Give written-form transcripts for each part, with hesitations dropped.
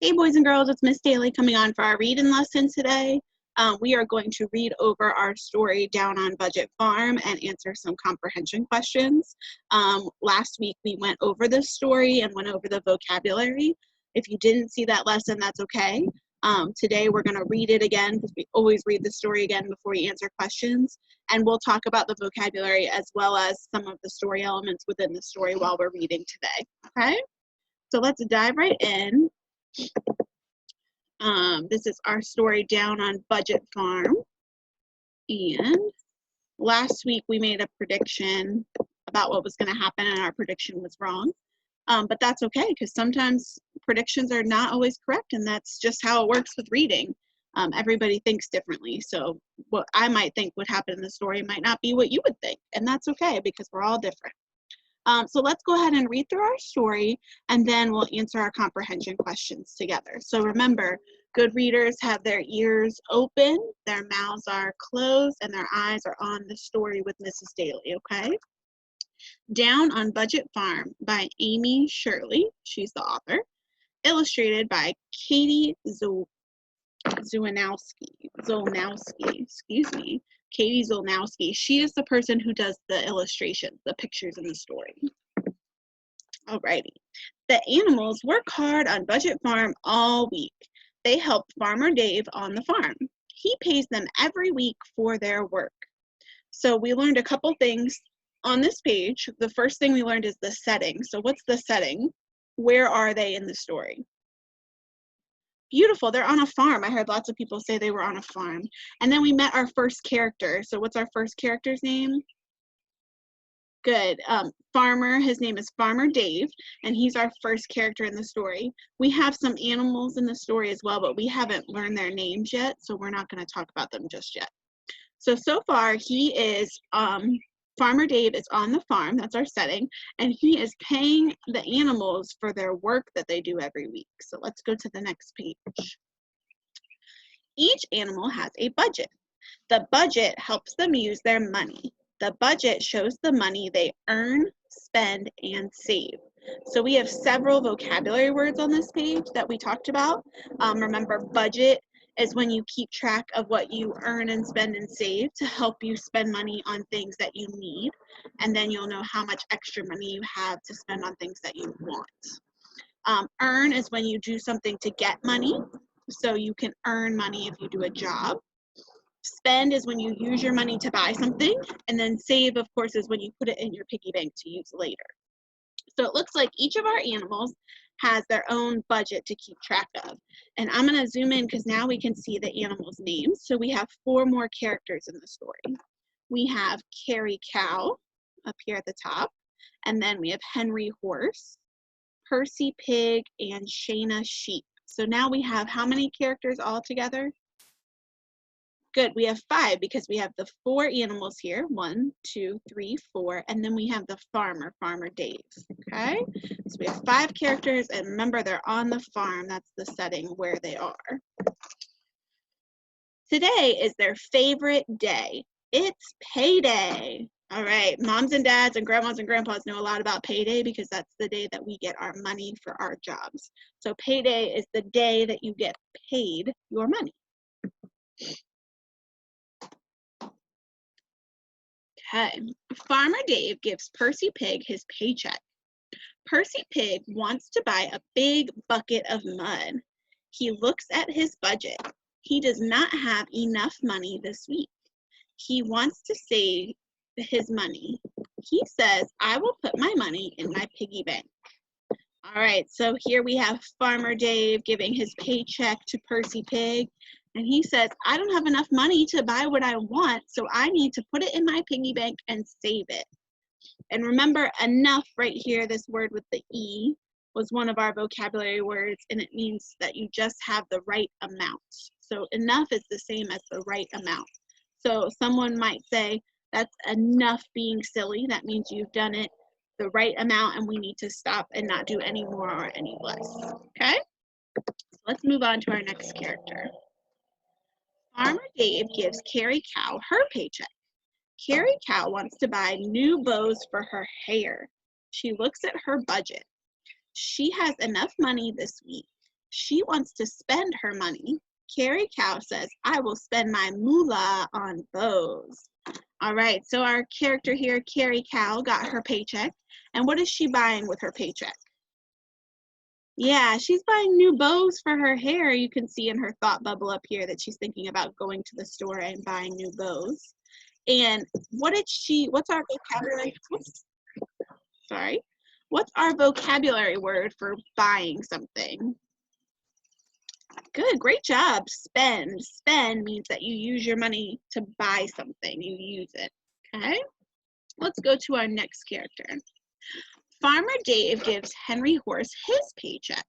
Hey boys and girls, it's Miss Daly coming on for our reading lesson today. We are going to read over our story Down on Budget Farm and answer some comprehension questions. Last week we went over this story and went over the vocabulary. If you didn't see that lesson, that's okay. Today we're going to read it again because we always read the story again before we answer questions. And we'll talk about the vocabulary as well as some of the story elements within the story while we're reading today. Okay? So let's dive right in. This is our story Down on Budget Farm. And last week we made a prediction about what was going to happen and our prediction was wrong. But that's okay because sometimes predictions are not always correct and that's just how it works with reading. Everybody thinks differently. So what I might think would happen in the story might not be what you would think. And that's okay because we're all different. So let's go ahead and read through our story and then we'll answer our comprehension questions together. So remember, good readers have their ears open, their mouths are closed, and their eyes are on the story with Mrs. Daly, okay? Down on Budget Farm by Amy Shirley, she's the author, illustrated by Katie Katie Zolnowski. She is the person who does the illustrations, the pictures in the story. Alrighty. The animals work hard on Budget Farm all week. They help Farmer Dave on the farm. He pays them every week for their work. So we learned a couple things on this page. The first thing we learned is the setting. So what's the setting? Where are they in the story? Beautiful, they're on a farm. I heard lots of people say they were on a farm. And then we met our first character. So what's our first character's name? Good. Farmer, his name is Farmer Dave, and he's our first character in the story. We have some animals in the story as well, but we haven't learned their names yet, so we're not going to talk about them just yet. So far, he is, Farmer Dave is on the farm, that's our setting, and he is paying the animals for their work that they do every week. So let's go to the next page. Each animal has a budget. The budget helps them use their money. The budget shows the money they earn, spend, and save. So we have several vocabulary words on this page that we talked about. Remember, budget is when you keep track of what you earn and spend and save to help you spend money on things that you need. And then you'll know how much extra money you have to spend on things that you want. Earn is when you do something to get money. So you can earn money if you do a job. Spend is when you use your money to buy something, and then save, of course, is when you put it in your piggy bank to use later. So it looks like each of our animals has their own budget to keep track of. And I'm going to zoom in because now we can see the animals' names. So we have 4 more characters in the story. We have Carrie Cow up here at the top, and then we have Henry Horse, Percy Pig, and Shayna Sheep. So now we have how many characters all together? Good, we have 5 because we have the 4 animals here, 1, 2, 3, 4, and then we have the farmer, Farmer Dave, okay? So we have 5 characters, and remember they're on the farm, that's the setting where they are. Today is their favorite day. It's payday. All right, moms and dads and grandmas and grandpas know a lot about payday because that's the day that we get our money for our jobs. So payday is the day that you get paid your money. Okay, Farmer Dave gives Percy Pig his paycheck. Percy Pig wants to buy a big bucket of mud. He looks at his budget. He does not have enough money this week. He wants to save his money. He says, I will put my money in my piggy bank. All right, so here we have Farmer Dave giving his paycheck to Percy Pig. And he says, I don't have enough money to buy what I want, so I need to put it in my piggy bank and save it. And remember, enough right here, this word with the E, was one of our vocabulary words, and it means that you just have the right amount. So enough is the same as the right amount. So someone might say, that's enough being silly. That means you've done it the right amount, and we need to stop and not do any more or any less. Okay? So let's move on to our next character. Farmer Dave gives Carrie Cow her paycheck. Carrie Cow wants to buy new bows for her hair. She looks at her budget. She has enough money this week. She wants to spend her money. Carrie Cow says, I will spend my moolah on bows. All right, so our character here, Carrie Cow, got her paycheck. And what is she buying with her paycheck? Yeah, she's buying new bows for her hair. You can see in her thought bubble up here that she's thinking about going to the store and buying new bows. And what's our vocabulary? Oops, sorry. What's our vocabulary word for buying something? Good, great job. Spend. Spend means that you use your money to buy something. You use it, okay? Let's go to our next character. Farmer Dave gives Henry Horse his paycheck.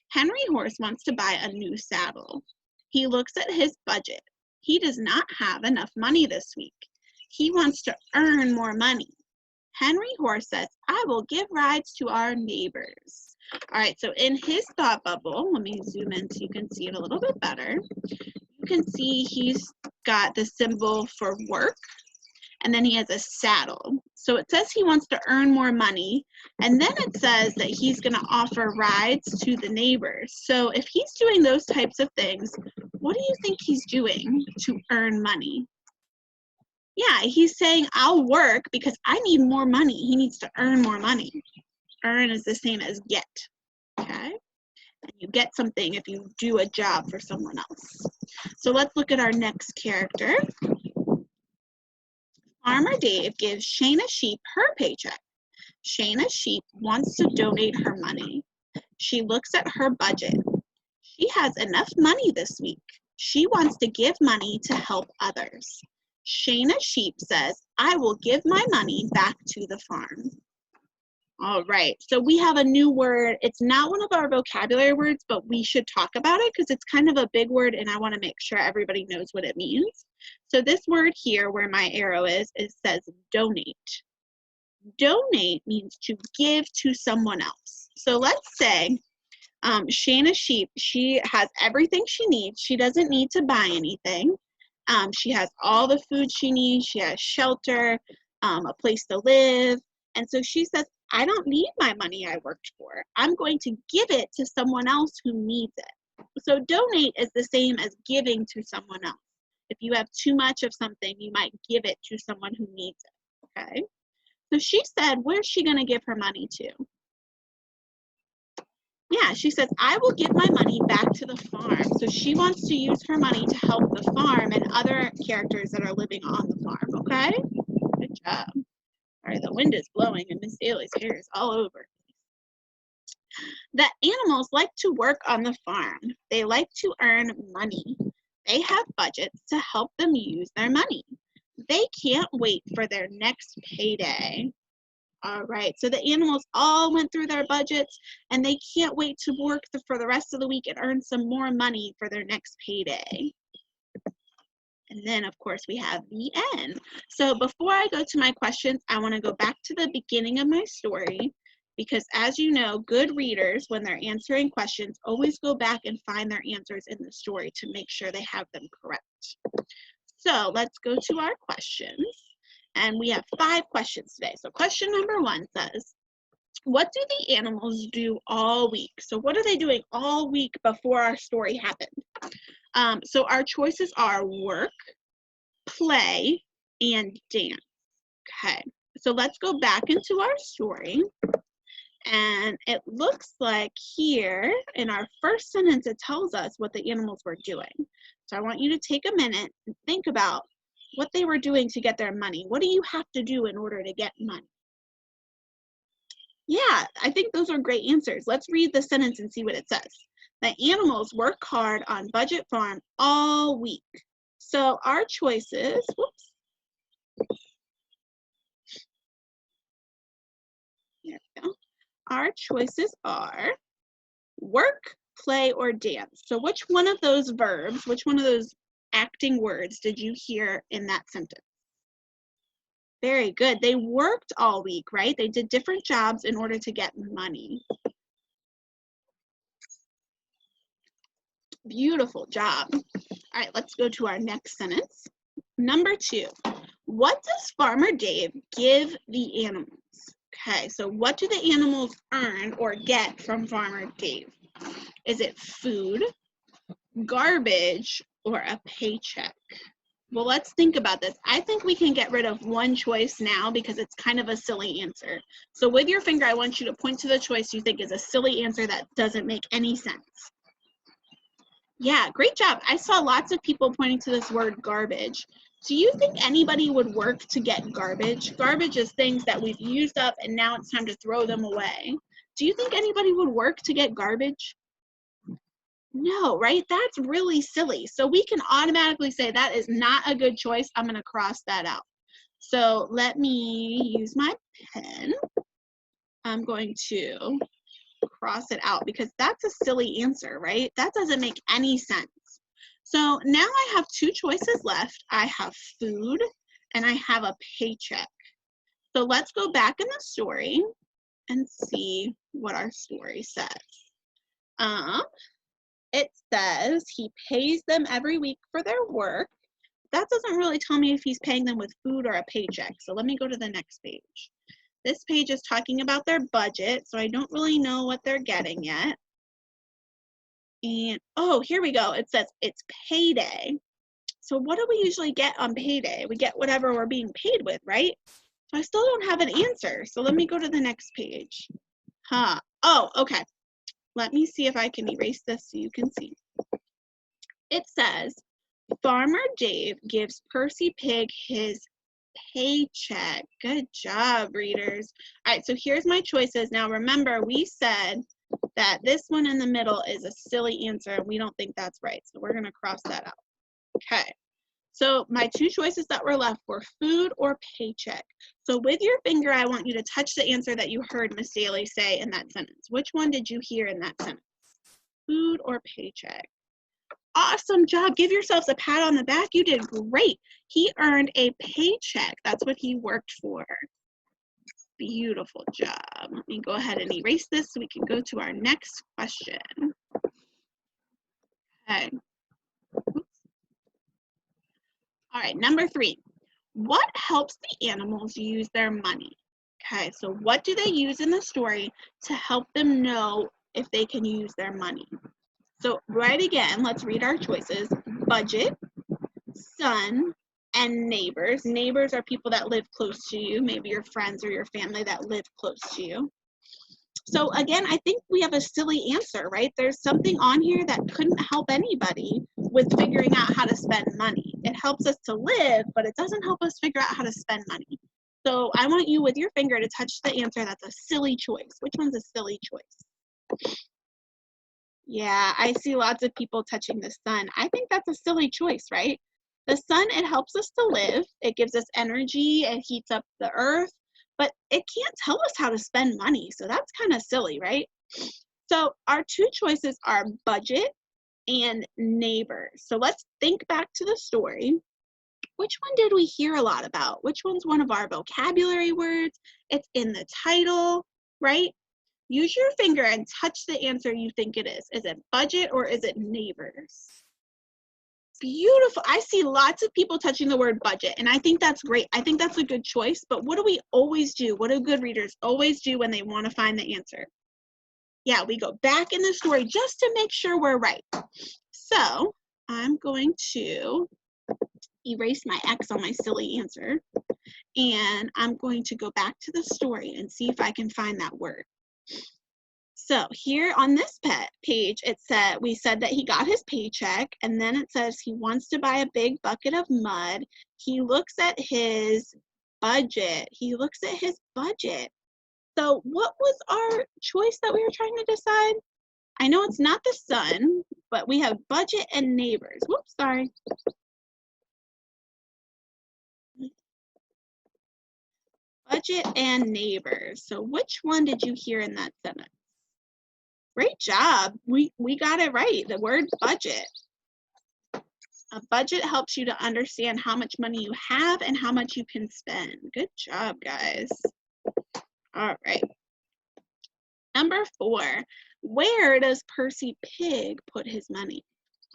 Henry Horse wants to buy a new saddle. He looks at his budget. He does not have enough money this week. He wants to earn more money. Henry Horse says, I will give rides to our neighbors. All right, so in his thought bubble, let me zoom in so you can see it a little bit better. You can see he's got the symbol for work, and then he has a saddle. So it says he wants to earn more money, and then it says that he's going to offer rides to the neighbors. So if he's doing those types of things, what do you think he's doing to earn money? Yeah, he's saying, I'll work because I need more money. He needs to earn more money. Earn is the same as get, okay? And you get something if you do a job for someone else. So let's look at our next character. Farmer Dave gives Shayna Sheep her paycheck. Shayna Sheep wants to donate her money. She looks at her budget. She has enough money this week. She wants to give money to help others. Shayna Sheep says, I will give my money back to the farm. All right, so we have a new word. It's not one of our vocabulary words, but we should talk about it because it's kind of a big word and I want to make sure everybody knows what it means. So this word here where my arrow is, it says donate. Donate means to give to someone else. So let's say Shayna Sheep, she has everything she needs. She doesn't need to buy anything. She has all the food she needs. She has shelter, a place to live. And so she says, I don't need my money I worked for. I'm going to give it to someone else who needs it. So donate is the same as giving to someone else. If you have too much of something, you might give it to someone who needs it, okay? So she said, where's she going to give her money to? Yeah, she says, I will give my money back to the farm. So she wants to use her money to help the farm and other characters that are living on the farm, okay? Good job. All right, the wind is blowing and Miss Daly's hair is all over. The animals like to work on the farm. They like to earn money. They have budgets to help them use their money. They can't wait for their next payday. All right, so the animals all went through their budgets and they can't wait to work for the rest of the week and earn some more money for their next payday. And then, of course, we have the end. So before I go to my questions, I want to go back to the beginning of my story because, as you know, good readers, when they're answering questions, always go back and find their answers in the story to make sure they have them correct. So let's go to our questions. And we have 5 questions today. So question number 1 says, what do the animals do all week? So what are they doing all week before our story happened? So our choices are work, play, and dance. Okay, so let's go back into our story. And it looks like here in our first sentence, it tells us what the animals were doing. So I want you to take a minute and think about what they were doing to get their money. What do you have to do in order to get money? Yeah, I think those are great answers. Let's read the sentence and see what it says. The animals work hard on Budget Farm all week. So our choices, whoops. There we go. Our choices are work, play, or dance. So which one of those verbs, which one of those acting words did you hear in that sentence? Very good. They worked all week, right? They did different jobs in order to get money. Beautiful job. All right, let's go to our next sentence. Number 2, what does Farmer Dave give the animals? Okay, so what do the animals earn or get from Farmer Dave? Is it food, garbage, or a paycheck? Well, let's think about this. I think we can get rid of one choice now because it's kind of a silly answer. So with your finger, I want you to point to the choice you think is a silly answer that doesn't make any sense. Yeah, great job. I saw lots of people pointing to this word garbage. Do you think anybody would work to get garbage? Garbage is things that we've used up and now it's time to throw them away. Do you think anybody would work to get garbage? No, right? That's really silly. So we can automatically say that is not a good choice. I'm going to cross that out. So let me use my pen. I'm going to cross it out because that's a silly answer, right? That doesn't make any sense. So now I have two choices left. I have food and I have a paycheck. So let's go back in the story and see what our story says. It says he pays them every week for their work. That doesn't really tell me if he's paying them with food or a paycheck. So let me go to the next page. This page is talking about their budget, so I don't really know what they're getting yet. And, oh, here we go. It says it's payday. So what do we usually get on payday? We get whatever we're being paid with, right? So I still don't have an answer. So let me go to the next page. Oh, okay. Let me see if I can erase this so you can see. It says, Farmer Dave gives Percy Pig his paycheck. Good job, readers. All right, so here's my choices. Now remember, we said that this one in the middle is a silly answer and we don't think that's right. So we're gonna cross that out. Okay, so my two choices that were left were food or paycheck. So with your finger, I want you to touch the answer that you heard Miss Daly say in that sentence. Which one did you hear in that sentence? Food or paycheck? Awesome job. Give yourselves a pat on the back. You did great. He earned a paycheck. That's what he worked for. Beautiful job. Let me go ahead and erase this so we can go to our next question. Okay. Oops. All right, number 3. What helps the animals use their money? Okay, so what do they use in the story to help them know if they can use their money? So right again, let's read our choices. Budget, sun, and neighbors. Neighbors are people that live close to you, maybe your friends or your family that live close to you. So again, I think we have a silly answer, right? There's something on here that couldn't help anybody with figuring out how to spend money. It helps us to live, but it doesn't help us figure out how to spend money. So I want you with your finger to touch the answer that's a silly choice. Which one's a silly choice? Yeah, I see lots of people touching the sun. I think that's a silly choice, right? The sun, it helps us to live. It gives us energy. It heats up the earth, but it can't tell us how to spend money. So that's kind of silly, right? So our two choices are budget and neighbors. So let's think back to the story. Which one did we hear a lot about? Which one's one of our vocabulary words? It's in the title, right? Use your finger and touch the answer you think it is. Is it budget or is it neighbors? Beautiful. I see lots of people touching the word budget, and I think that's great. I think that's a good choice, but what do we always do? What do good readers always do when they want to find the answer? Yeah, we go back in the story just to make sure we're right. So I'm going to erase my X on my silly answer, and I'm going to go back to the story and see if I can find that word. So here on this page, it said, we said that he got his paycheck, and then it says he wants to buy a big bucket of mud. He looks at his budget. He looks at his budget. So what was our choice that we were trying to decide? I know it's not the sun, but we have budget and neighbors. Whoops, sorry. Budget and neighbors. So which one did you hear in that sentence? Great job. We got it right. The word budget. A budget helps you to understand how much money you have and how much you can spend. Good job, guys. All right. Number 4. Where does Percy Pig put his money?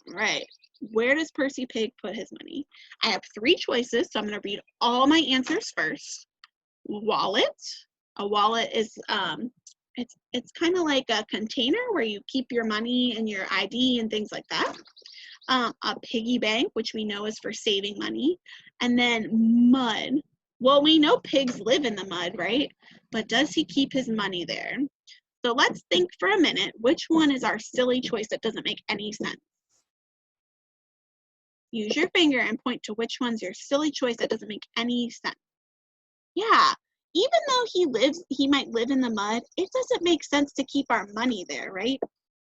All right. Where does Percy Pig put his money? I have 3 choices, so I'm going to read all my answers first. Wallet. A wallet is It's kind of like a container where you keep your money and your ID and things like that. A piggy bank, which we know is for saving money. And then mud. Well, we know pigs live in the mud, right? But does he keep his money there? So let's think for a minute, which one is our silly choice that doesn't make any sense? Use your finger and point to which one's your silly choice that doesn't make any sense. Yeah, even though he might live in the mud, it doesn't make sense to keep our money there, right?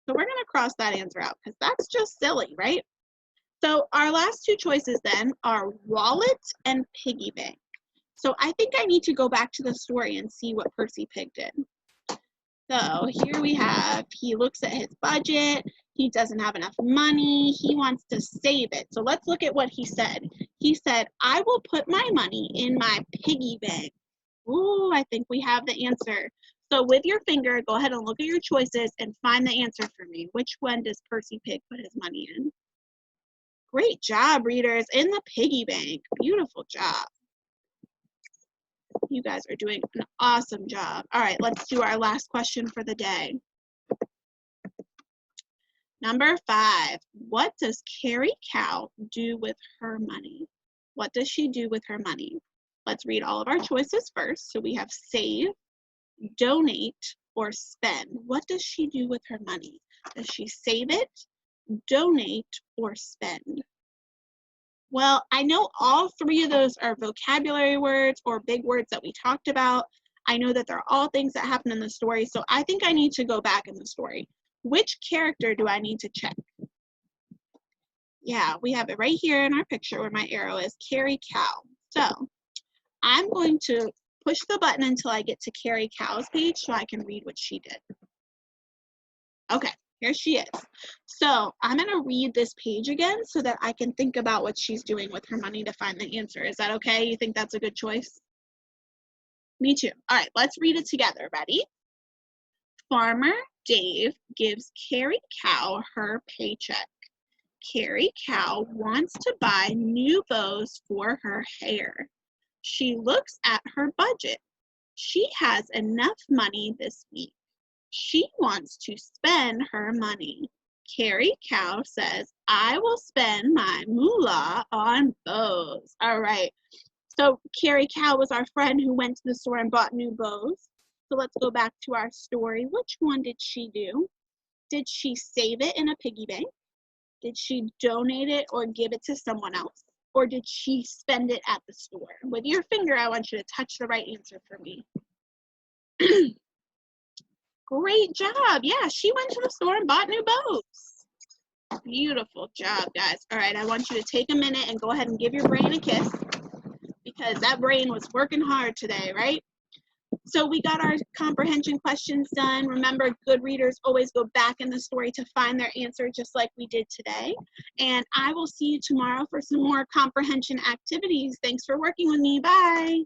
So we're gonna cross that answer out because that's just silly, right? So our last two choices then are wallet and piggy bank. So I think I need to go back to the story and see what Percy Pig did. So here we have, he looks at his budget, he doesn't have enough money, he wants to save it. So let's look at what he said. He said, I will put my money in my piggy bank. Ooh, I think we have the answer. So with your finger, go ahead and look at your choices and find the answer for me. Which one does Percy Pig put his money in? Great job, readers, in the piggy bank. Beautiful job. You guys are doing an awesome job. All right, let's do our last question for the day. Number 5, what does Carrie Cow do with her money? What does she do with her money? Let's read all of our choices first. So we have save, donate, or spend. What does she do with her money? Does she save it, donate, or spend? Well, I know all three of those are vocabulary words or big words that we talked about. I know that they're all things that happen in the story, so I think I need to go back in the story. Which character do I need to check? Yeah, we have it right here in our picture where my arrow is, Carrie Cow. So I'm going to push the button until I get to Carrie Cow's page so I can read what she did. Okay. Here she is. So I'm going to read this page again so that I can think about what she's doing with her money to find the answer. Is that okay? You think that's a good choice? Me too. All right, let's read it together. Ready? Farmer Dave gives Carrie Cow her paycheck. Carrie Cow wants to buy new bows for her hair. She looks at her budget. She has enough money this week. She wants to spend her money. Carrie Cow says, I will spend my moolah on bows. All right. So Carrie Cow was our friend who went to the store and bought new bows. So let's go back to our story. Which one did she do? Did she save it in a piggy bank? Did she donate it or give it to someone else? Or did she spend it at the store? With your finger, I want you to touch the right answer for me. Great job. Yeah, she went to the store and bought new bows. Beautiful job, guys. All right, I want you to take a minute and go ahead and give your brain a kiss because that brain was working hard today, right? So we got our comprehension questions done. Remember, good readers always go back in the story to find their answer just like we did today. And I will see you tomorrow for some more comprehension activities. Thanks for working with me. Bye.